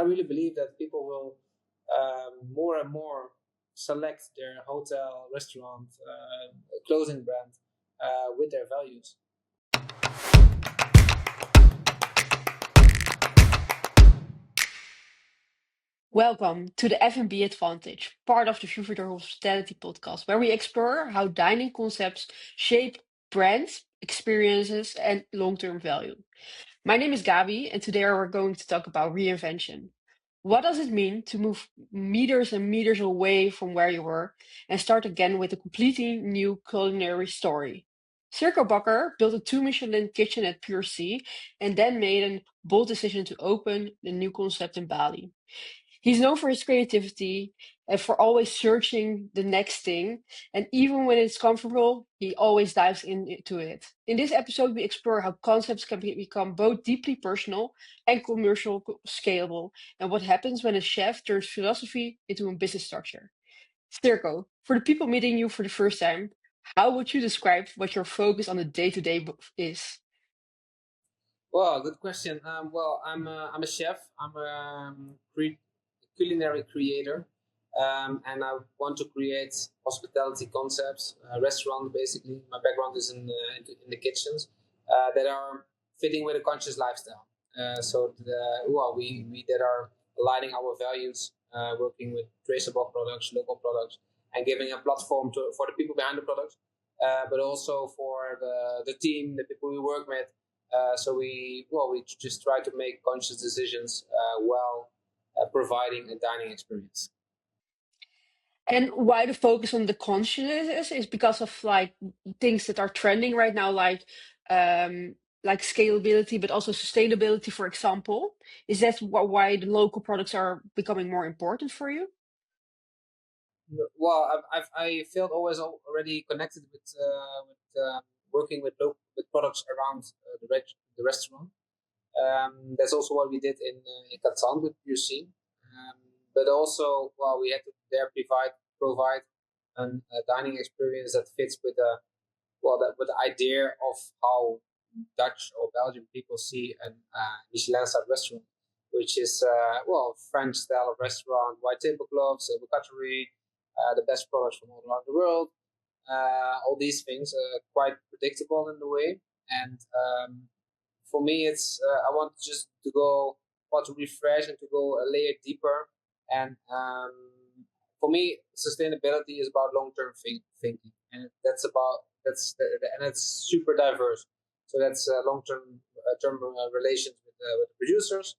really believe that people will more and more select their hotel, restaurant, clothing brand with their values. Welcome to the F&B Advantage, part of the Future Hospitality podcast, where we explore how dining concepts shape brands, experiences, and long-term value. My name is Gabi, and today we're going to talk about reinvention. What does it mean to move meters and meters away from where you were and start again with a completely new culinary story? Syrco Bakker built a 2 Michelin kitchen at Pure Sea and then made a bold decision to open the new concept in Bali. He's known for his creativity and for always searching the next thing. And even when it's comfortable, he always dives into it. In this episode, we explore how concepts can become both deeply personal and commercial scalable, and what happens when a chef turns philosophy into a business structure. Stirko, for the people meeting you for the first time, how would you describe what your focus on the day-to-day is? Well, good question. I'm a chef. I'm a culinary creator, and I want to create hospitality concepts, restaurant basically. My background is in the kitchens that are fitting with a conscious lifestyle. We that are aligning our values, working with traceable products, local products, and giving a platform for the people behind the products, but also for the team, the people we work with. We just try to make conscious decisions while providing a dining experience. And why the focus on the consciousness is because of like things that are trending right now, like scalability, but also sustainability, for example. Is that why the local products are becoming more important for you? Well, I felt always already connected with working with products around the restaurant. That's also what we did in Qatar with UC. But also, well, we had to there provide a dining experience that fits with with the idea of how Dutch or Belgian people see an Michelin-starred restaurant, which is French style of restaurant, white tablecloths, silver cutlery, the best products from all around the world. All these things are quite predictable in the way, and for me, it's I want just to go, want to refresh and to go a layer deeper. And for me, sustainability is about long-term thinking, and and it's super diverse. So that's long-term term relations with the producers,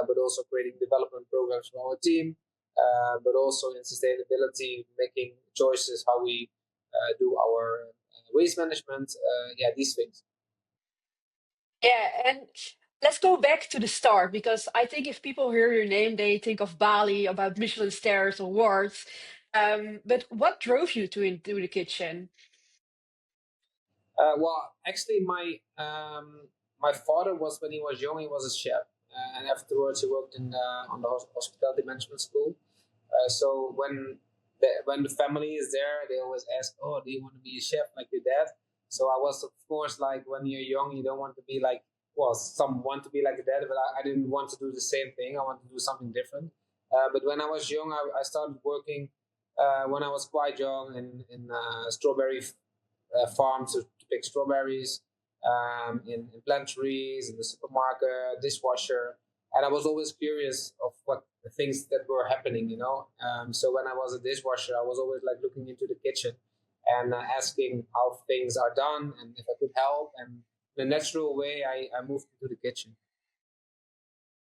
but also creating development programs for our team, but also in sustainability, making choices how we do our waste management. These things. Yeah, and let's go back to the start because I think if people hear your name, they think of Bali, about Michelin stars, awards. But what drove you to into the kitchen? Actually, my father was when he was young, he was a chef, and afterwards he worked in on the hospitality management school. So when the family is there, they always ask, "Oh, do you want to be a chef like your dad?" So I was, of course, like when you're young, you don't want to be like, well, some want to be like a dad, but I didn't want to do the same thing. I want to do something different. But when I was young, I started working when I was quite young in strawberry farms to pick strawberries, in plantaries, in the supermarket, dishwasher. And I was always curious of what the things that were happening, you know. So when I was a dishwasher, I was always like looking into the kitchen and asking how things are done and if I could help. And in a natural way, I moved into the kitchen.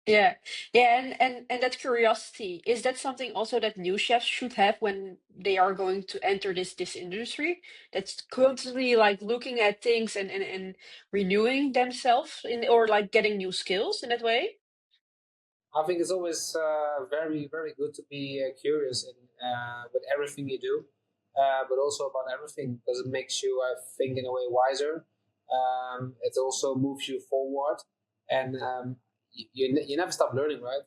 Yeah, yeah, and that curiosity, is that something also that new chefs should have when they are going to enter this industry? That's constantly like looking at things and renewing themselves in or like getting new skills in that way. I think it's always very, very good to be curious with everything you do, but also about everything because it makes you, I think, in a way wiser. It also moves you forward, and you never stop learning, right?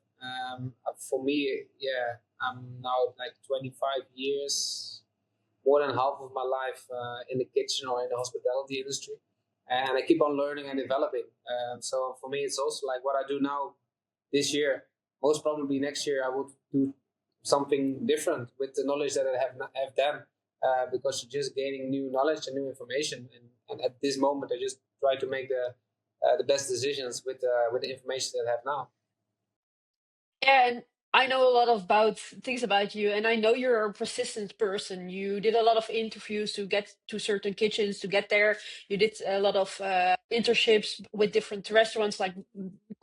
For me, yeah, I'm now like 25 years, more than half of my life in the kitchen or in the hospitality industry, and I keep on learning and developing. So for me, it's also like what I do now this year. most probably next year I would do something different with the knowledge that I have then, because you're just gaining new knowledge and new information. And at this moment, I just try to make the best decisions with the information that I have now. Yeah, and I know a lot of about things about you, and I know you're a persistent person. You did a lot of interviews to get to certain kitchens to get there. You did a lot of internships with different restaurants, like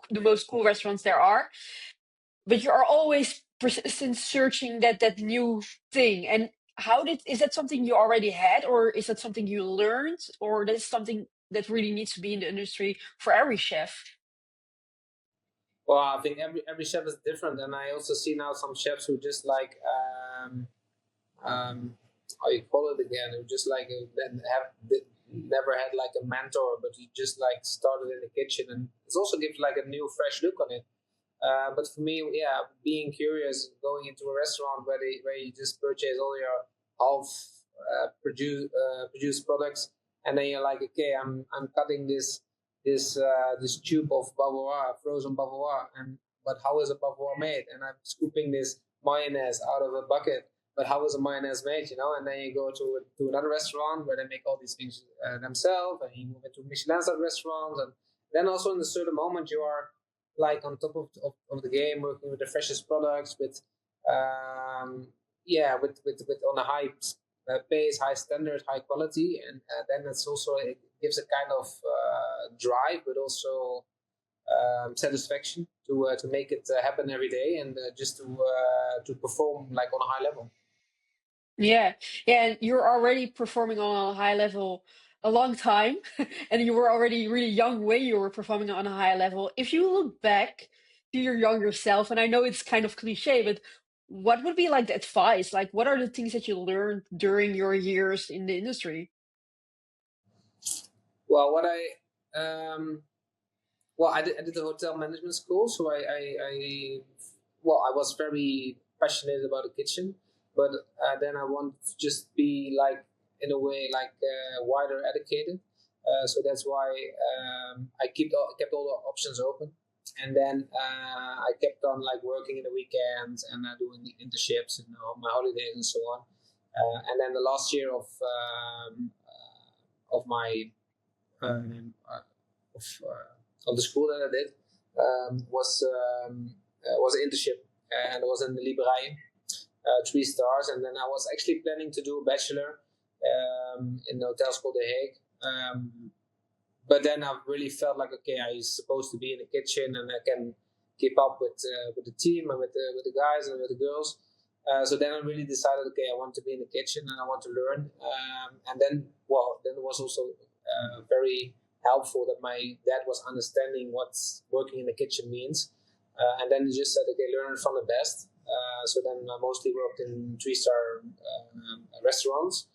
the most cool restaurants there are. But you are always persistent, searching that new thing. And is that something you already had, or is that something you learned, or that is something that really needs to be in the industry for every chef? Well, I think every chef is different, and I also see now some chefs who just like um, how you call it again, who just like never had like a mentor, but he just like started in the kitchen, and it also gives like a new fresh look on it. But for me, yeah, being curious, going into a restaurant where you just purchase all your half produced products, and then you're like, okay, I'm cutting this tube of bavarois, frozen bavarois, and but how is a bavarois made? And I'm scooping this mayonnaise out of a bucket, but how is a mayonnaise made? You know, and then you go to another restaurant where they make all these things themselves, and you move into Michelin-starred restaurants, and then also in a certain moment you are like on top of the game, working with the freshest products, with with on a high pace, high standard, high quality, and then it gives a kind of drive, but also satisfaction to make it happen every day, and just to perform like on a high level. Yeah, yeah, and you're already performing on a high level a long time, and you were already really young when you were performing on a high level. If you look back to your younger self, and I know it's kind of cliche, but what would be like the advice? Like, what are the things that you learned during your years in the industry? Well, what I did the hotel management school, so I was very passionate about the kitchen, but then I wanted to just be like in a way like wider educated. So that's why I kept all the options open, and then I kept on like working in the weekends and doing the internships and on my holidays and so on. And then the last year of my of the school that I did was an internship, and it was in the Liberij, 3 stars, and then I was actually planning to do a bachelor in the hotel school The Hague. But then I really felt like, okay, I'm supposed to be in the kitchen and I can keep up with the team and with the guys and with the girls. So then I really decided, okay, I want to be in the kitchen and I want to learn. And then it was also very helpful that my dad was understanding what working in the kitchen means. And then he just said, okay, learn from the best. So then I mostly worked in 3-star restaurants.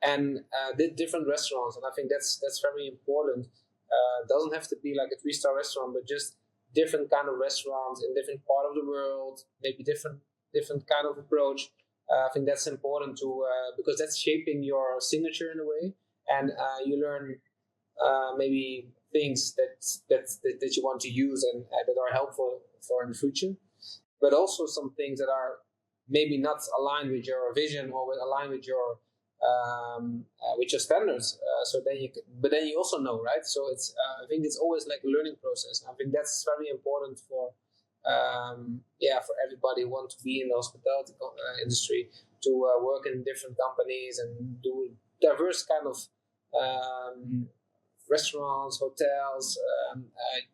And did different restaurants, and I think that's very important. Doesn't have to be like a 3-star restaurant, but just different kind of restaurants in different part of the world, maybe different kind of approach. I think that's important to because that's shaping your signature in a way, and you learn maybe things that you want to use and that are helpful for in the future, but also some things that are maybe not aligned with your vision or aligned with your standards. So then but then you also know, right? So it's I think it's always like a learning process. I think that's very important for for everybody who wants to be in the hospitality industry, to work in different companies and do diverse kind of restaurants, hotels,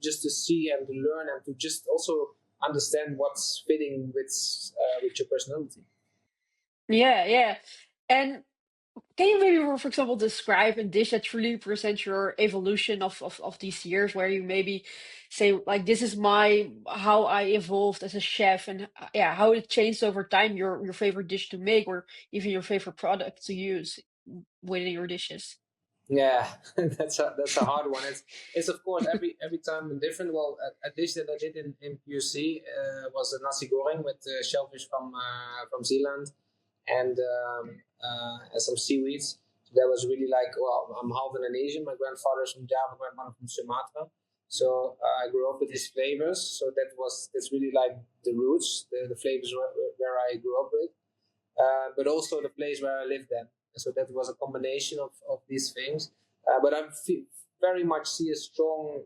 just to see and to learn and to just also understand what's fitting with your personality. Yeah, yeah. And can you maybe, for example, describe a dish that truly presents your evolution of these years, where you maybe say, like, this is how I evolved as a chef, and yeah, how it changed over time, your favorite dish to make, or even your favorite product to use within your dishes? Yeah, that's a hard one. It's of course every time different. Well, a dish that I did in PUC was a nasi goreng with shellfish from Zealand and some seaweeds. So that was really like, well, I'm half Indonesian. My grandfather's from Java, grandmother from Sumatra. So I grew up with these flavors. So that's really like the roots, the flavors where I grew up with, but also the place where I lived then. So that was a combination of these things. But very much see a strong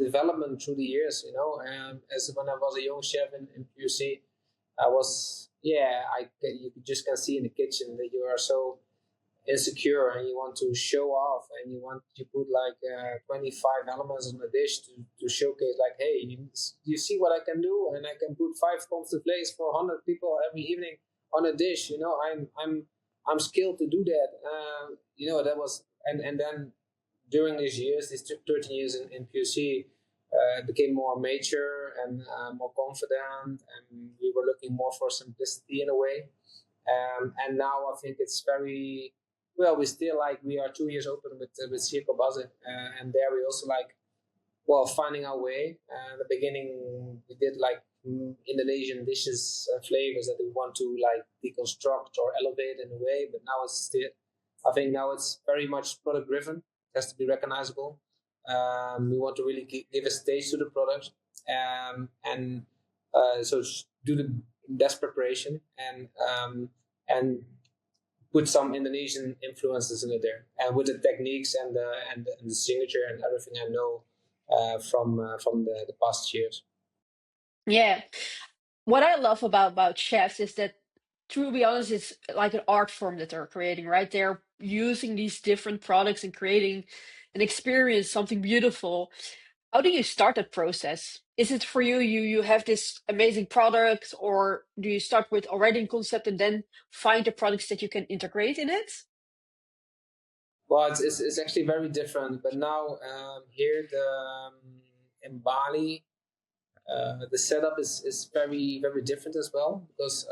development through the years. As when I was a young chef in QC, I was you just can see in the kitchen that you are so insecure and you want to show off and you put like 25 elements on a dish to showcase like, hey, you see what I can do, and I can put 5 pounds of glaze for 100 people every evening on a dish. I'm skilled to do that. That was and then during these years, these 13 years in POC, became more mature and more confident, and we were looking more for simplicity in a way. And now I think it's very well. We are 2 years open with Syrco BASÈ, and there we also finding our way. In the beginning, we did Indonesian dishes and flavors that we want to deconstruct or elevate in a way. But now I think now it's very much product driven. It has to be recognizable. We want to really give a stage to the product, and so do the best preparation and put some Indonesian influences in it there, and with the techniques and the signature and everything I know from the past years. Yeah. What I love about chefs is that, to be honest, it's like an art form that they're creating, right? They're using these different products and creating an experience, something beautiful. How do you start that process? Is it for you have this amazing product, or do you start with already in concept and then find the products that you can integrate in it? Well, it's actually very different. But now here in Bali, the setup is very very different as well, because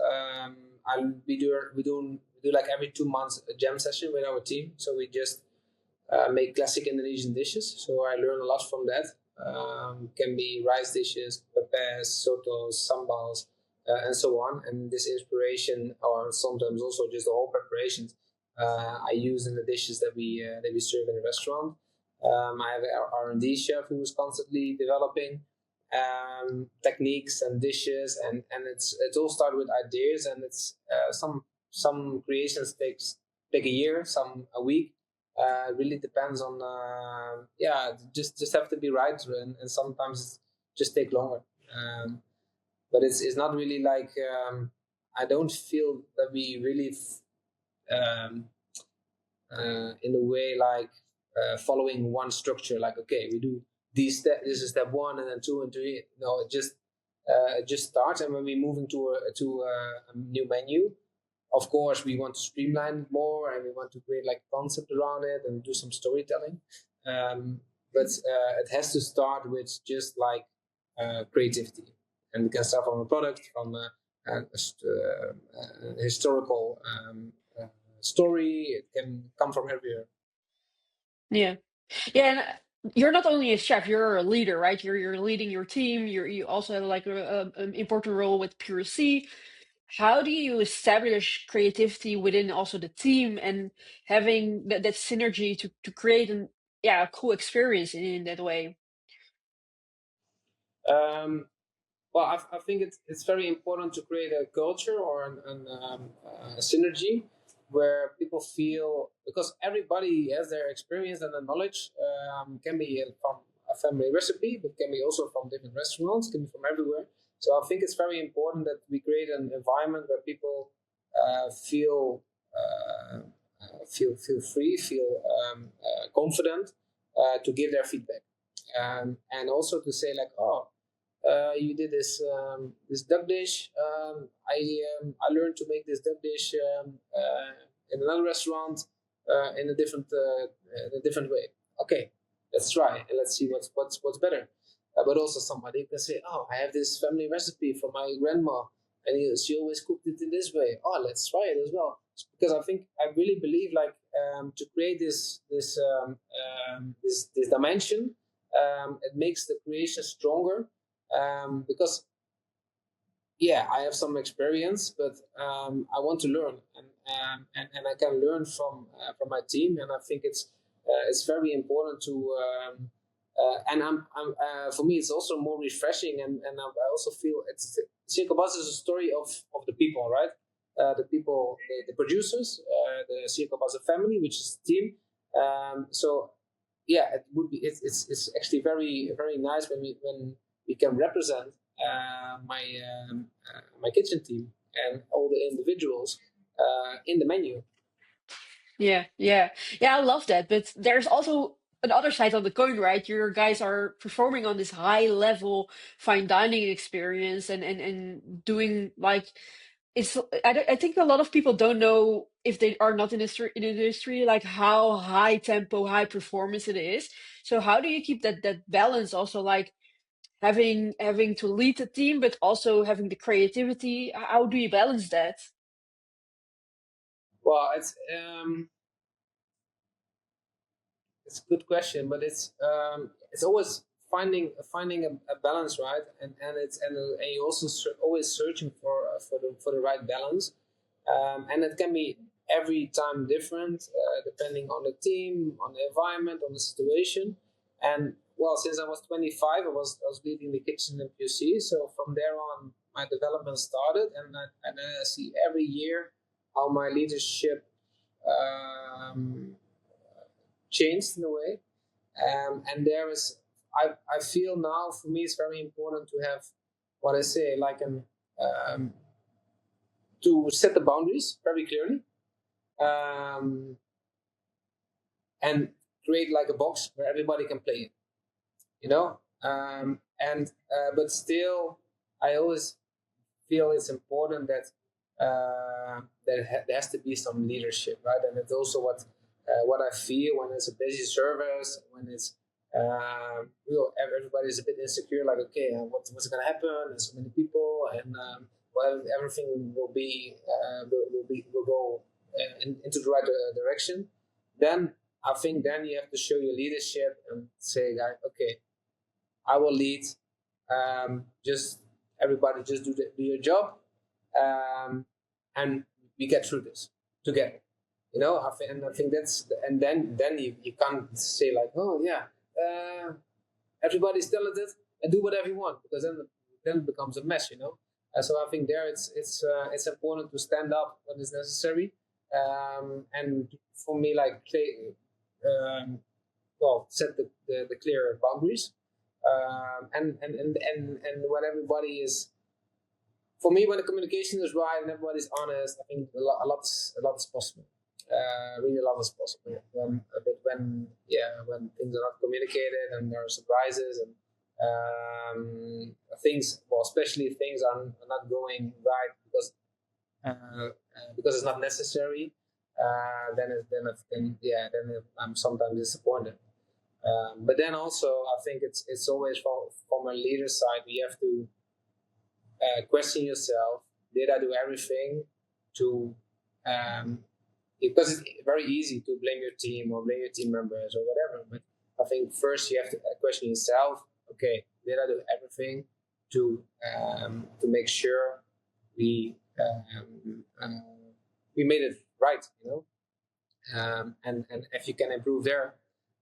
we do like every 2 months a jam session with our team. So we just make classic Indonesian dishes. So I learn a lot from that. Can be rice dishes, pepes, sotos, sambals, and so on. And this inspiration, or sometimes also just the whole preparations, I use in the dishes that we serve in the restaurant. I have our R&D chef who is constantly developing techniques and dishes, and it's all started with ideas, and it's some creations take a year, some a week. Really depends on just have to be right, and sometimes just take longer. But it's not really I don't feel that we really um, in a way following one structure, like, okay, we do these this is step one and then two and three. No, it just starts, and when we move into a new menu, of course we want to streamline it more, and we want to create like concept around it and do some storytelling. But it has to start with just creativity, and we can start from a product, from a historical story. It can come from everywhere. Yeah. Yeah, and you're not only a chef, you're a leader, right? You're leading your team. You also have like an important role with Pure C. How do you establish creativity within also the team and having that synergy to create a cool experience in that way? Um, well, I think it's very important to create a culture or a synergy where people feel, because everybody has their experience and the knowledge, can be from a family recipe, but can be also from different restaurants, can be from everywhere. So I think it's very important that we create an environment where people feel free, feel confident to give their feedback, and also to say like, oh, you did this duck dish. I learned to make this duck dish in another restaurant in a different way. Okay, let's try and let's see what's better. But also somebody can say, oh, I have this family recipe from my grandma, and she always cooked it in this way. Oh, let's try it as well. Because I really believe to create this dimension, it makes the creation stronger, because I have some experience, but I want to learn, and I can learn from my team, and I think it's very important For me, it's also more refreshing, and I also feel Syrco BASÈ is a story of the people, right? The people, the producers, the Syrco BASÈ family, which is the team. So yeah, it would be. It's actually very nice when we can represent my kitchen team and all the individuals in the menu. Yeah, yeah, yeah. I love that, but there's also another side of the coin, right? Your guys are performing on this high level fine dining experience and doing like it's. I think a lot of people don't know if they are not in in the industry, like how high tempo, high performance it is. So how do you keep that balance? Also, like having to lead the team, but also having the creativity. How do you balance that? Well, it's a good question, but it's always finding a balance, right? And you also always searching for the right balance, and it can be every time different depending on the team, on the environment, on the situation. And well, since I was 25, I was leading the kitchen in PUC. So from there on, my development started, and then I see every year how my leadership um, changed in a way. And there is, I feel now for me it's very important to have what I say like an to set the boundaries very clearly, um, and create like a box where everybody can play in, you know. And but still, I always feel it's important that there has to be some leadership, right? And it's also what I feel when it's a busy service, when it's everybody's a bit insecure, like okay, what's going to happen? There's so many people, and well, everything will go into the right direction. Then I think then you have to show your leadership and say, guys, okay, I will lead. Just everybody, just do your job, and we get through this together. You know, I think that's and then you can't say like, oh yeah, everybody's talented and do whatever you want, because then it becomes a mess. You know, so I think there it's important to stand up when it's necessary, and for me like um, well set the clear boundaries, and when everybody is, for me, when the communication is right and everybody's honest, I think a lot is possible. Really, a lot is possible. When things are not communicated and there are surprises and things, well, especially if things are not going right because it's not necessary, then I'm sometimes disappointed. But then also, I think it's always from a leader side, we have to question yourself: did I do everything to? Because it's very easy to blame your team or blame your team members or whatever. But I think first you have to question yourself: okay, did I do everything to make sure we we made it right? You know, and if you can improve there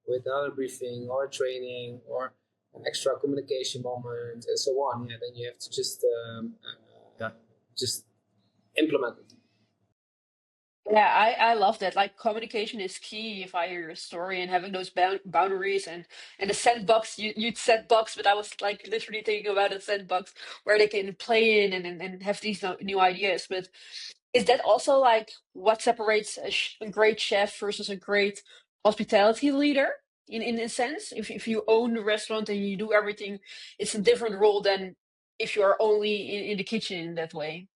with another briefing or training or an extra communication moment and so on, yeah, then you have to yeah, just implement it. Yeah, I love that. Like communication is key if I hear your story and having those boundaries and the sandbox. You'd set box, but I was like literally thinking about a sandbox where they can play in and have these new ideas. But is that also like what separates a great chef versus a great hospitality leader in a sense? If you own the restaurant and you do everything, it's a different role than if you are only in the kitchen in that way.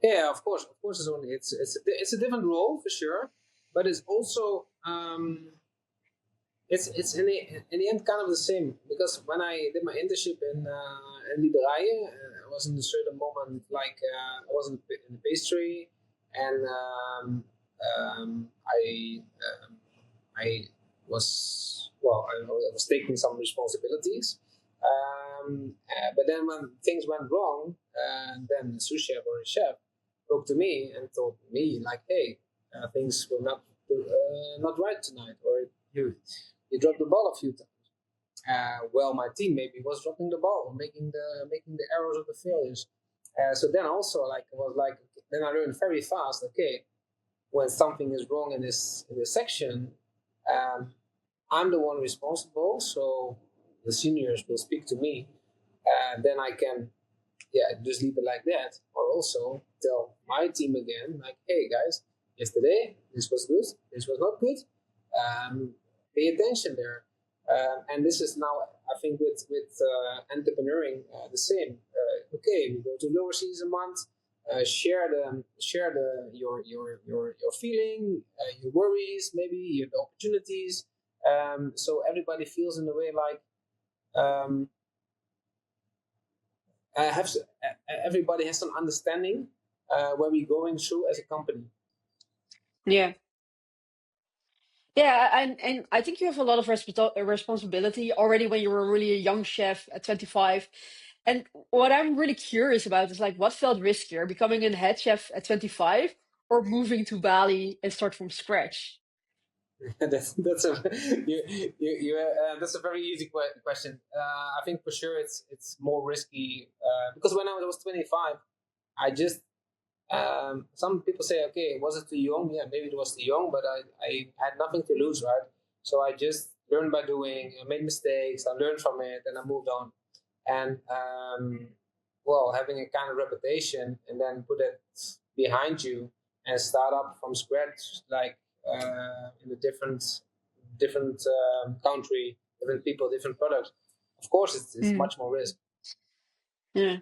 Yeah, of course, it's a different role for sure, but it's also it's in the end kind of the same, because when I did my internship in Liberië, I was in a certain moment like I was in the pastry, and I was I was taking some responsibilities, but then when things went wrong, then the sous chef or the chef spoke to me and told me like, hey, things were not right tonight, or you dropped the ball a few times. well, my team maybe was dropping the ball, or making the errors of the failures. So then also like it was like then I learned very fast. Okay, when something is wrong in this section, um, I'm the one responsible. So the seniors will speak to me, and then I can just leave it like that, or also tell my team again, like, hey guys, yesterday this was good, this was not good. Pay attention there. And this is now, I think, with entrepreneuring the same. Okay, we go to lower season month. Share the your feeling, your worries, maybe your opportunities. So everybody feels in a way like um, have everybody has some understanding where we're going through as a company. Yeah. Yeah, and I think you have a lot of responsibility already when you were really a young chef at 25. And what I'm really curious about is like what felt riskier, becoming a head chef at 25 or moving to Bali and start from scratch? That's a that's a very easy question. I think for sure it's more risky because when I was 25, I just some people say, okay, was it too young? Yeah, maybe it was too young, but I had nothing to lose, right? So I just learned by doing. I made mistakes. I learned from it, and I moved on. And well, having a kind of reputation and then put it behind you and start up from scratch, like in a different country, different people, different products. Of course, it's Mm. much more risk. Yeah.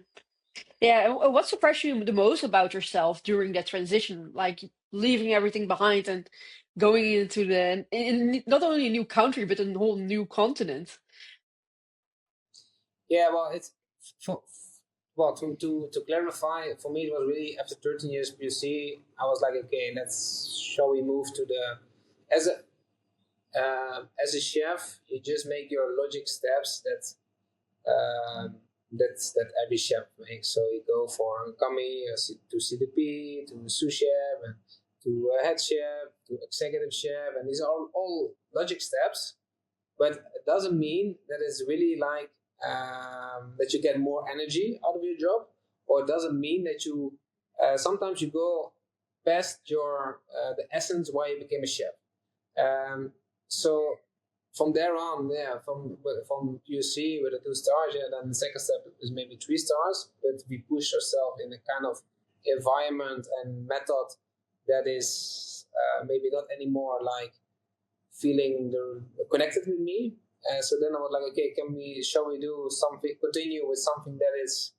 Yeah, and what surprised you the most about yourself during that transition, like leaving everything behind and going into not only a new country but a whole new continent? Yeah, well, it's for, well to clarify for me. It was really after 13 years PUC. I was like, okay, let's shall we move to the as a as a chef, you just make your logic steps that every chef makes. So you go for kami to CDP to sous chef and to head chef to executive chef, and these are all logic steps. But it doesn't mean that it's really like that you get more energy out of your job, or it doesn't mean that you sometimes you go past your the essence why you became a chef. So from there on, yeah, from PUC with the 2 stars, yeah, then the second step is maybe 3 stars. But we push ourselves in a kind of environment and method that is maybe not anymore like feeling connected with me. So then I was like, okay, shall we do something, continue with something that is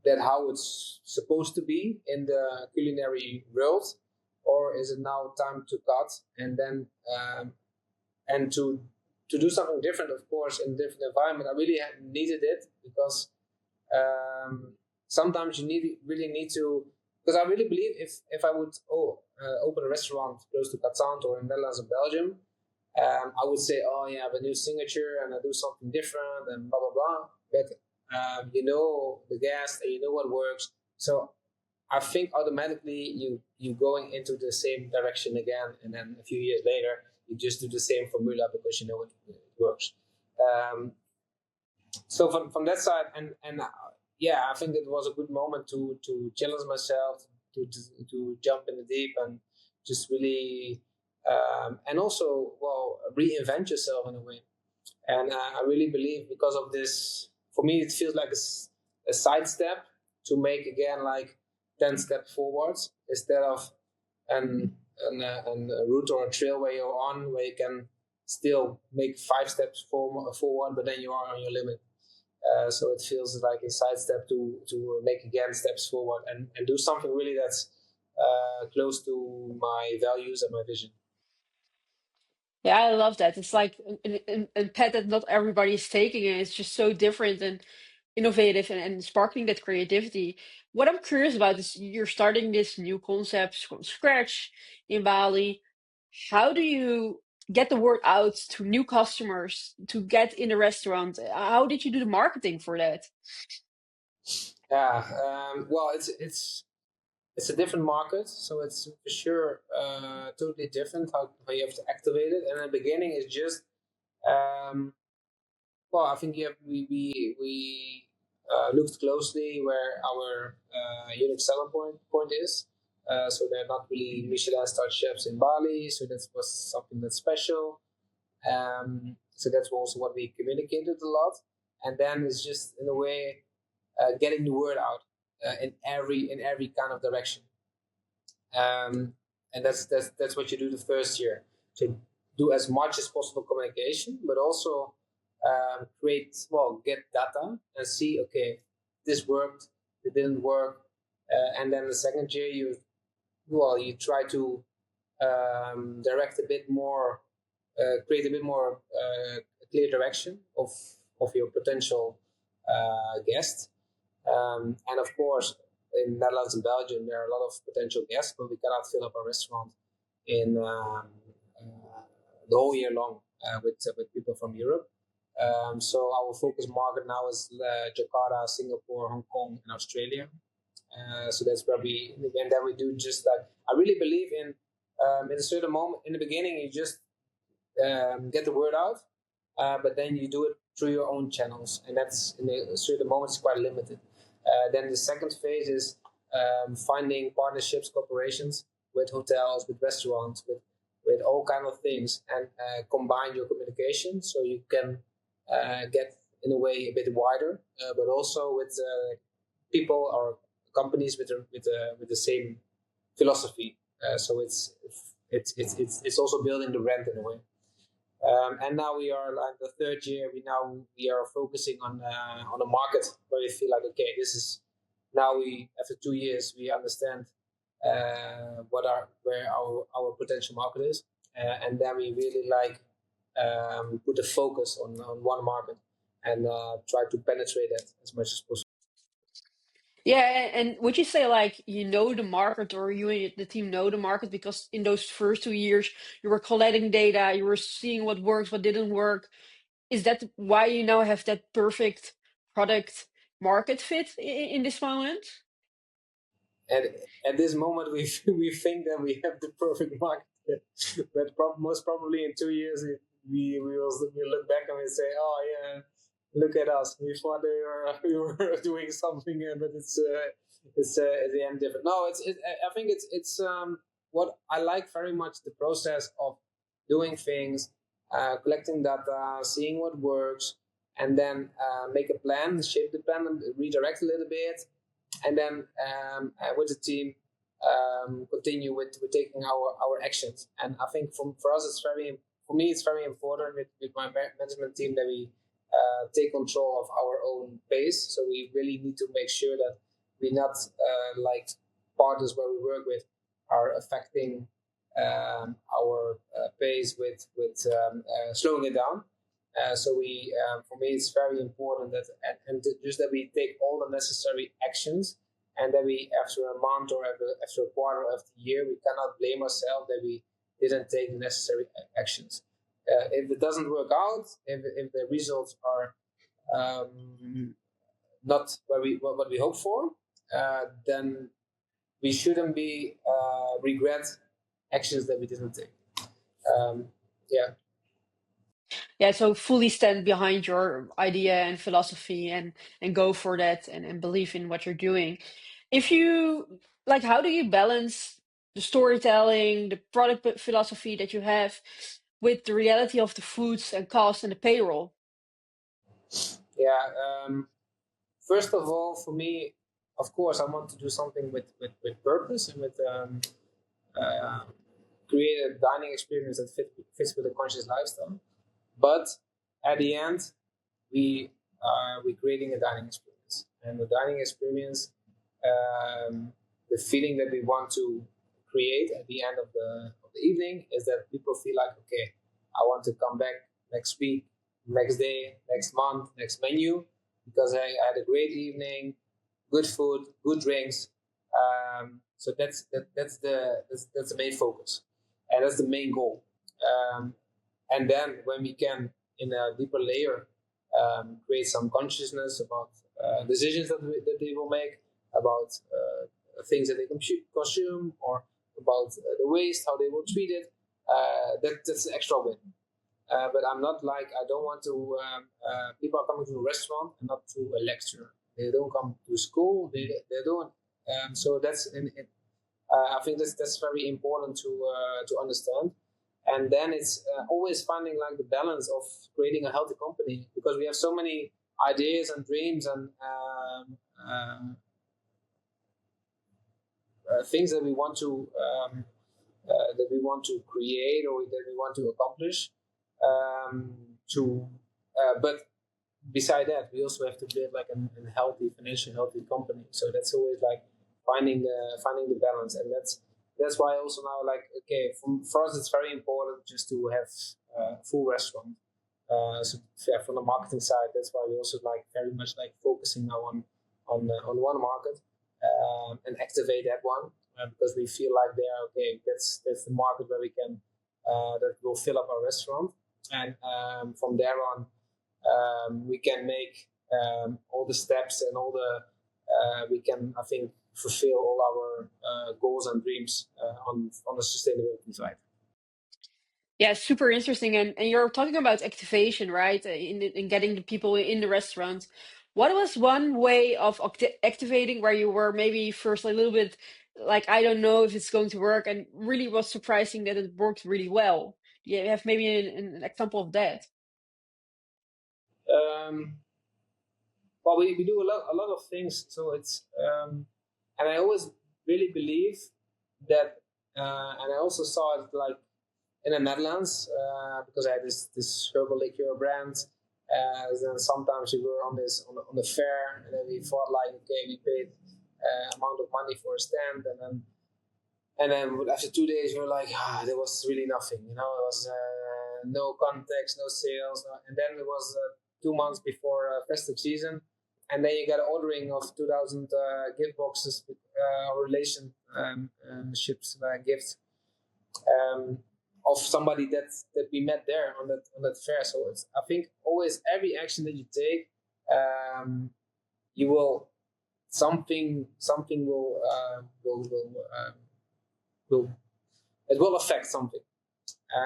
that how it's supposed to be in the culinary world, or is it now time to cut and then and to do something different, of course, in a different environment? I really needed it because sometimes you really need to, because I really believe if I would open a restaurant close to Katzand or in Netherlands or Belgium, I would say, oh yeah, I have a new signature and I do something different and blah blah blah. But you know the guest and you know what works, so I think automatically you going into the same direction again, and then a few years later you just do the same formula because you know it works. Um, so from that side, and yeah, I think it was a good moment to challenge myself, to jump in the deep and just really and also well reinvent yourself in a way. And I really believe because of this, for me it feels like a sidestep to make again like 10 steps forwards instead of a route or a trail where you're on where you can still make 5 steps forward, but then you are on your limit. So it feels like a sidestep to make again steps forward and do something really that's close to my values and my vision. Yeah, I love that. It's like a pet that not everybody is taking, and it's just so different and innovative and sparkling that creativity. What I'm curious about is you're starting this new concept from scratch in Bali. How do you get the word out to new customers to get in the restaurant? How did you do the marketing for that? Yeah, well, it's a different market, so it's for sure totally different how you have to activate it. And in the beginning, it's just um, Well, I think we looked closely where our unique selling point is. So they're not really Michelin-starred chefs in Bali, so that was something that's special. So that's also what we communicated a lot, and then it's just in a way getting the word out in every kind of direction. And that's what you do the first year. So do as much as possible communication, but also get data and see, okay, this worked, it didn't work, and then the second year you try to direct a bit more, create a bit more clear direction of your potential guest. And of course, in Netherlands and Belgium, there are a lot of potential guests, but we cannot fill up our restaurant in the whole year long with people from Europe. So our focus market now is Jakarta, Singapore, Hong Kong, and Australia. So that's where and then we do just like, I really believe in a certain moment in the beginning, you just get the word out, but then you do it through your own channels, and that's in a certain moments quite limited. Then the second phase is finding partnerships, corporations with hotels, with restaurants, with all kind of things, and combine your communication so you can get in a way a bit wider, but also with people or companies with the same philosophy. So it's also building the brand in a way. And now we are like the third year. We are focusing on a market where we feel like, okay, this is now we after 2 years we understand where our potential market is, and then we really like put a focus on one market and try to penetrate that as much as possible. Yeah, and would you say like you know the market, or you and the team know the market because in those first 2 years you were collecting data, you were seeing what works, what didn't work. Is that why you now have that perfect product market fit in this moment? And at this moment, we think that we have the perfect market, but most probably in 2 years we look back and we say, oh yeah, look at us. We thought we were doing something, but it's at the end different. No, I think it's what I like very much, the process of doing things, collecting data, seeing what works, and then make a plan, shape the plan, and redirect a little bit, and then with the team continue with taking our actions. And I think for us for me it's very important with my management team that we take control of our own pace. So we really need to make sure that we not like partners where we work with are affecting our pace with slowing it down. For me, it's very important that and just that we take all the necessary actions, and that we, after a month or after a quarter of the year, we cannot blame ourselves that we didn't take the necessary actions. If it doesn't work out, if the results are not what we hope for, then we shouldn't be regret actions that we didn't take. Yeah. Yeah, so fully stand behind your idea and philosophy and go for that and believe in what you're doing. If you like, how do you balance the storytelling, the philosophy that you have with the reality of the foods and cost and the payroll? Yeah. First of all, for me, of course, I want to do something with purpose and with uh, create a dining experience that fits with a conscious lifestyle. But at the end, we're creating a dining experience, and the dining experience, the feeling that we want to create at the end of the evening is that people feel like, okay, I want to come back next week, next day, next month, next menu, because I had a great evening, good food, good drinks. So that's the main focus, and that's the main goal. And then when we can, in a deeper layer, create some consciousness about decisions that they will make, about things that they consume, or about the waste, how they will treat it, that's an extra win. but I'm not like, I don't want to. People are coming to a restaurant and not to a lecture. They don't come to school. They don't. So that's I think that's very important to understand. And then it's always finding like the balance of creating a healthy company, because we have so many ideas and dreams and things that we want to create or that we want to accomplish. But beside that, we also have to build like a healthy, financially healthy company. So that's always like finding the balance, and that's why also now, like, okay, for us it's very important just to have full restaurant. So yeah, from the marketing side, that's why we also like very much like focusing now on one market, and activate that one, because we feel like that's the market where we can that will fill up our restaurant, and from there on we can make all the steps and all the we can, I think, fulfill all our goals and dreams on the sustainability side. Yeah, super interesting. And you're talking about activation, right? In getting the people in the restaurant. What was one way of activating where you were maybe first a little bit like, I don't know if it's going to work, and really was surprising that it worked really well? Do you have maybe an example of that? Um, well, we do a lot of things. So it's and I always really believe that, and I also saw it like in the Netherlands, because I had this herbal liqueur brand. Then sometimes we were on the fair, and then we thought like, okay, we paid amount of money for a stand, and then after 2 days we were like, there was really nothing. It was no contacts, no sales, and then it was 2 months before festive season, and then you got ordering of 2,000 gift boxes, relationships gifts. Of somebody that we met there on that fair. So I think always every action that you take, you will something will it will affect something.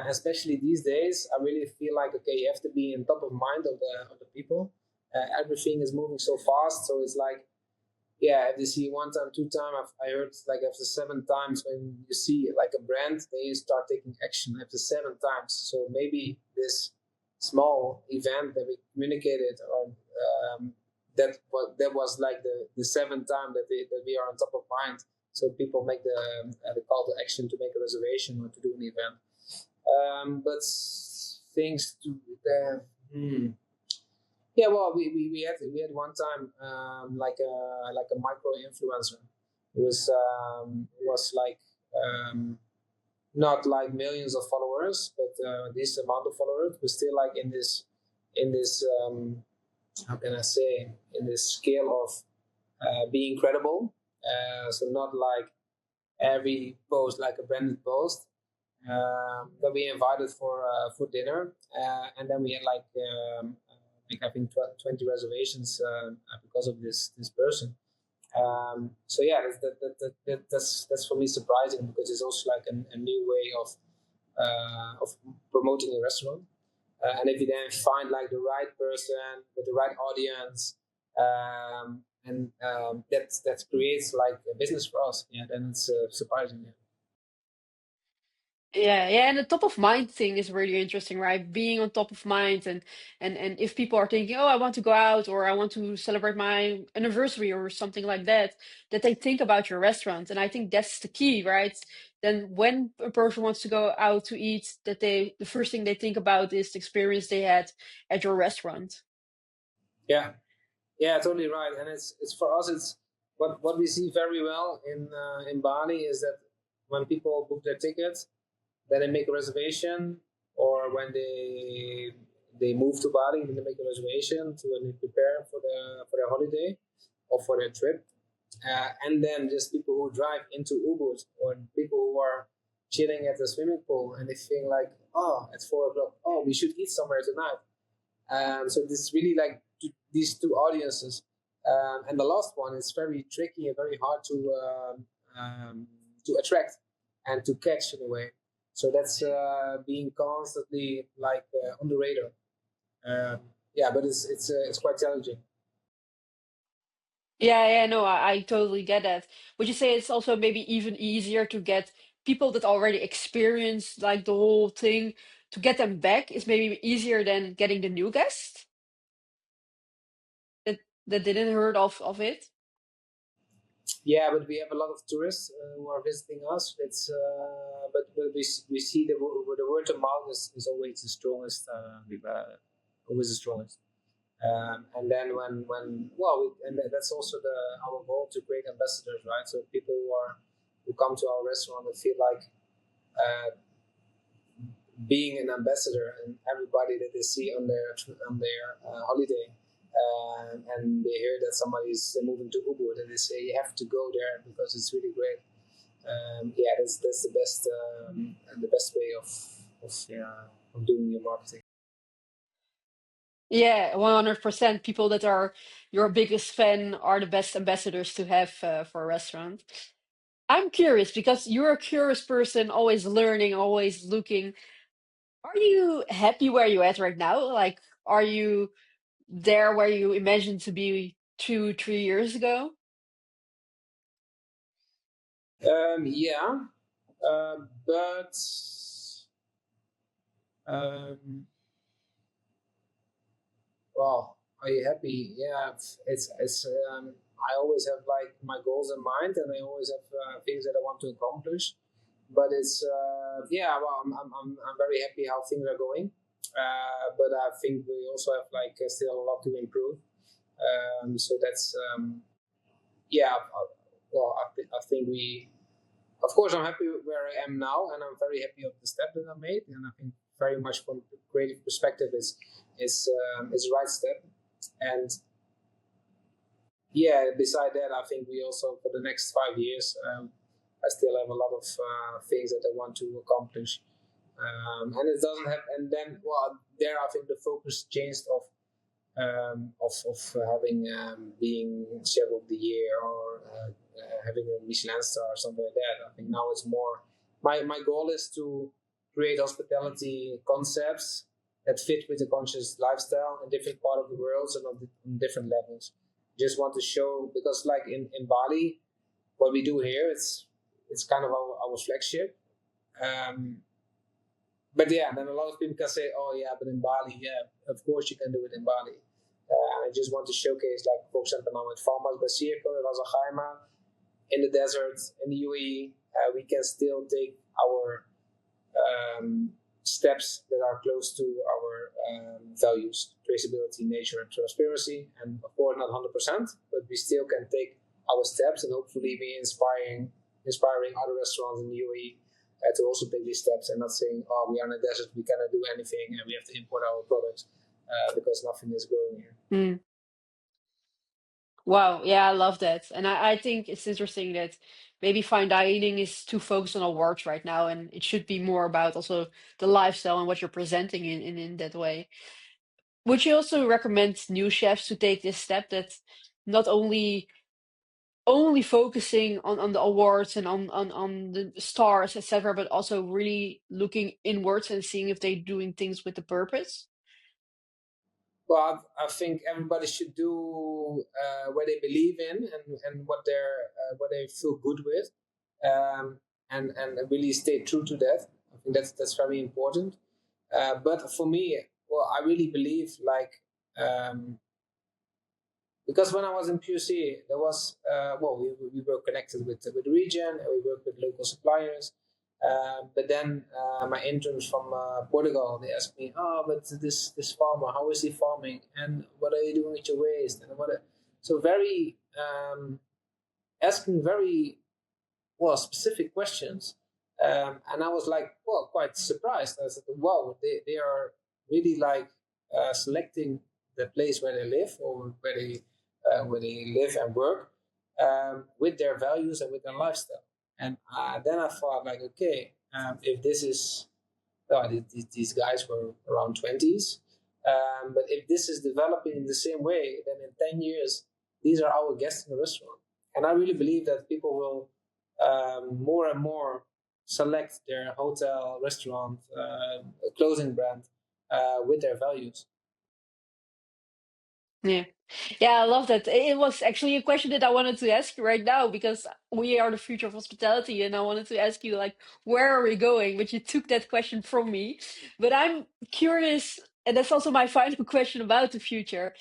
Especially these days, I really feel like, okay, you have to be in top of mind of the people. Everything is moving so fast, so it's like, yeah, if you see one time, two time, I heard like after 7 times, when you see like a brand, they start taking action after 7 times. So maybe this small event that we communicated, or that was like the 7th time that we are on top of mind. So people make the call to action to make a reservation or to do an event. But things to yeah, well, we had one time like a micro influencer. It was like not like millions of followers, but this amount of followers, but still like in this how can I say, in this scale of being credible. So not like every post like a branded post. That we invited for dinner, and then we had like I think 20 reservations because of this person. So yeah, that's for me surprising, because it's also like a new way of promoting a restaurant. And if you then find like the right person with the right audience, and that creates like a business for us, yeah, then it's surprising. Yeah. Yeah, and the top of mind thing is really interesting, right? Being on top of mind, and if people are thinking, oh, I want to go out, or I want to celebrate my anniversary or something like that, that they think about your restaurant. And I think that's the key, right? Then when a person wants to go out to eat, that the first thing they think about is the experience they had at your restaurant. Yeah, yeah, totally right. And it's for us, it's what we see very well in Bali is that when people book their tickets, then they make a reservation, or when they move to Bali, then they make a reservation to when they prepare for their holiday or for their trip, and then just people who drive into Ubud, or people who are chilling at the swimming pool, and they think like, oh, it's 4 o'clock, oh, we should eat somewhere tonight. So this is really like these two audiences, and the last one is very tricky and very hard to attract and to catch in a way. So that's being constantly like on the radar. Yeah, but it's quite challenging. Yeah, yeah, no, I totally get that. Would you say it's also maybe even easier to get people that already experience like the whole thing to get them back is maybe easier than getting the new guest that didn't heard of it? Yeah, but we have a lot of tourists who are visiting us. It's but we see the word of mouth is always the strongest. Always the strongest. And then when well, and that's also our goal to create ambassadors, right? So people who come to our restaurant and feel like being an ambassador, and everybody that they see on their holiday, and they hear that somebody's moving to Ubud, and they say you have to go there because it's really great. Yeah, that's the best way of doing your marketing. Yeah, 100%. People that are your biggest fan are the best ambassadors to have for a restaurant. I'm curious because you're a curious person, always learning, always looking. Are you happy where you're at right now? Like, are you there where you imagined to be 2, 3 years ago? Yeah, but um, well, are you happy? Yeah, it's. I always have like my goals in mind, and I always have things that I want to accomplish. But it's yeah. Well, I'm very happy how things are going. But I think we also have like still a lot to improve. So that's yeah. Well, I think we. Of course, I'm happy where I am now, and I'm very happy of the step that I made. And I think very much from a creative perspective is the right step. And yeah, beside that, I think we also for the next 5 years, I still have a lot of things that I want to accomplish. And it doesn't have, and then well, there I think the focus changed of having being chef of the year or having a Michelin star or something like that. I think now it's more my goal is to create hospitality concepts that fit with the conscious lifestyle in different part of the world and on different levels. Just want to show because like in Bali, what we do here it's kind of our flagship. Um, but yeah, then a lot of people can say, "Oh yeah, but in Bali, yeah, of course you can do it in Bali." And I just want to showcase, like for example, now with Farmers by Syrco, Ras Al Khaimah, in the desert, in the UAE, we can still take our steps that are close to our values: traceability, nature, and transparency. And of course, not 100%, but we still can take our steps and hopefully be inspiring other restaurants in the UAE to also take these steps and not saying, oh, we are in a desert, we cannot do anything, and we have to import our products because nothing is growing here. Hmm. Wow, yeah, I love that. And I think it's interesting that maybe fine dining is too focused on awards right now, and it should be more about also the lifestyle and what you're presenting in that way. Would you also recommend new chefs to take this step that not only focusing on the awards and on the stars, etc., but also really looking inwards and seeing if they're doing things with the purpose? Well, I think everybody should do what they believe in and what they feel good with, and really stay true to that. I think that's very important. But for me, well, I really believe like because when I was in PUC, there was well, we were connected with the region and we worked with local suppliers. But then my interns from Portugal, they asked me, "Oh, but this farmer, how is he farming, and what are you doing with your waste, and what?" So very asking very well specific questions, and I was like, well, quite surprised. I said, "Wow, they are really like selecting the place where they live or where they live and work with their values and with their lifestyle." And then I thought, like, okay, if this is these guys were around 20s, but if this is developing in the same way, then in 10 years, these are our guests in the restaurant. And I really believe that people will more and more select their hotel, restaurant, clothing brand with their values. Yeah. Yeah, I love that. It was actually a question that I wanted to ask you right now because we are the future of hospitality, and I wanted to ask you like, where are we going? But you took that question from me. But I'm curious, and that's also my final question about the future.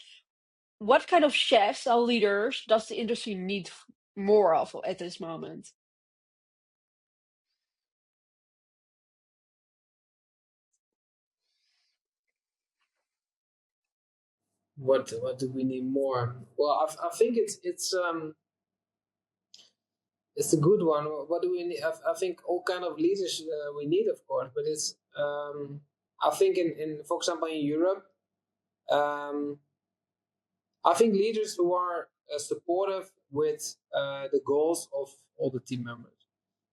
What kind of chefs or leaders does the industry need more of at this moment? What do we need more? Well, I think it's a good one. What do we need? I think all kind of leaders we need, of course, but it's I think in for example in Europe, um, I think leaders who are supportive with the goals of all the team members.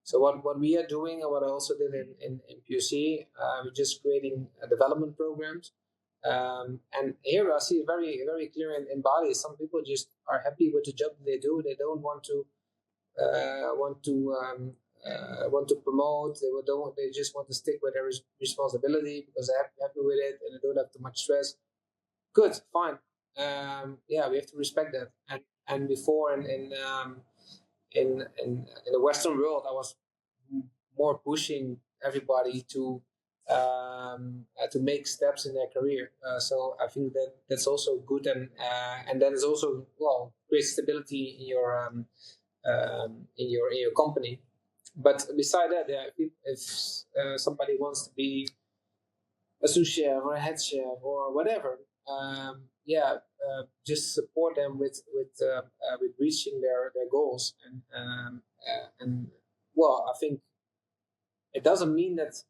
So what we are doing and what I also did in POC, we're just creating development programs. And here I see it very clear in Bali. Some people just are happy with the job they do. They don't want to want to promote. They just want to stick with their responsibility because they're happy with it and they don't have too much stress. Good, fine. Yeah, we have to respect that. And before in the Western world, I was more pushing everybody to make steps in their career. So I think that that's also good, and that is also well great stability in your company. But beside that, yeah, if somebody wants to be a sous chef or a head chef or whatever, yeah, just support them with reaching their goals and well, I think it doesn't mean that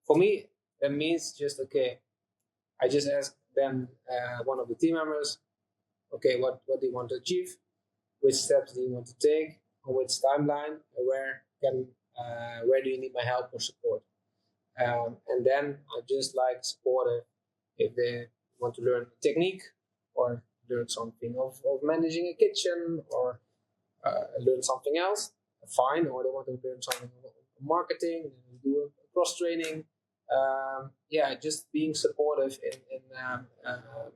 for me. That means just okay. I just ask them one of the team members, okay, what do you want to achieve? Which steps do you want to take? On which timeline? Where do you need my help or support? And then I just like support it if they want to learn a technique or learn something of managing a kitchen or learn something else, fine. Or they want to learn something of marketing, do a cross training. Yeah, just being supportive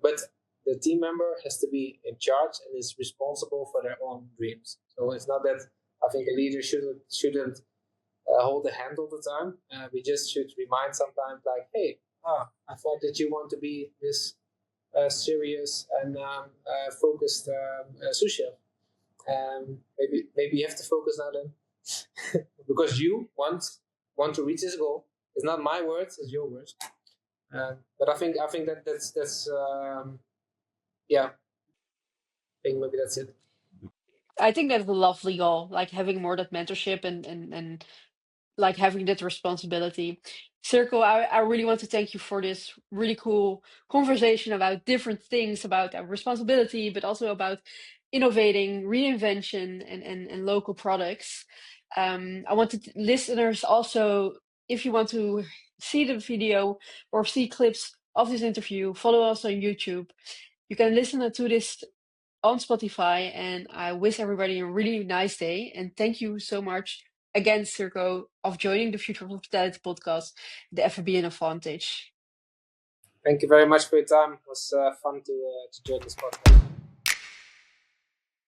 but the team member has to be in charge and is responsible for their own dreams. So it's not that I think a leader shouldn't hold the hand all the time. We just should remind sometimes, like, hey, I thought that you want to be this serious and focused sous chef. Maybe you have to focus now then, because you want to reach this goal. It's not my words; it's your words. But I think that's yeah. I think maybe that's it. I think that's a lovely goal, like having more that mentorship and like having that responsibility. Syrco, I really want to thank you for this really cool conversation about different things about our responsibility, but also about innovating, reinvention, and local products. I wanted listeners also, if you want to see the video or see clips of this interview, follow us on YouTube. You can listen to this on Spotify, and I wish everybody a really nice day. And thank you so much again, Syrco, of joining the Future of Hospitality podcast, the F&B and Advantage. Thank you very much for your time. It was fun to join this podcast.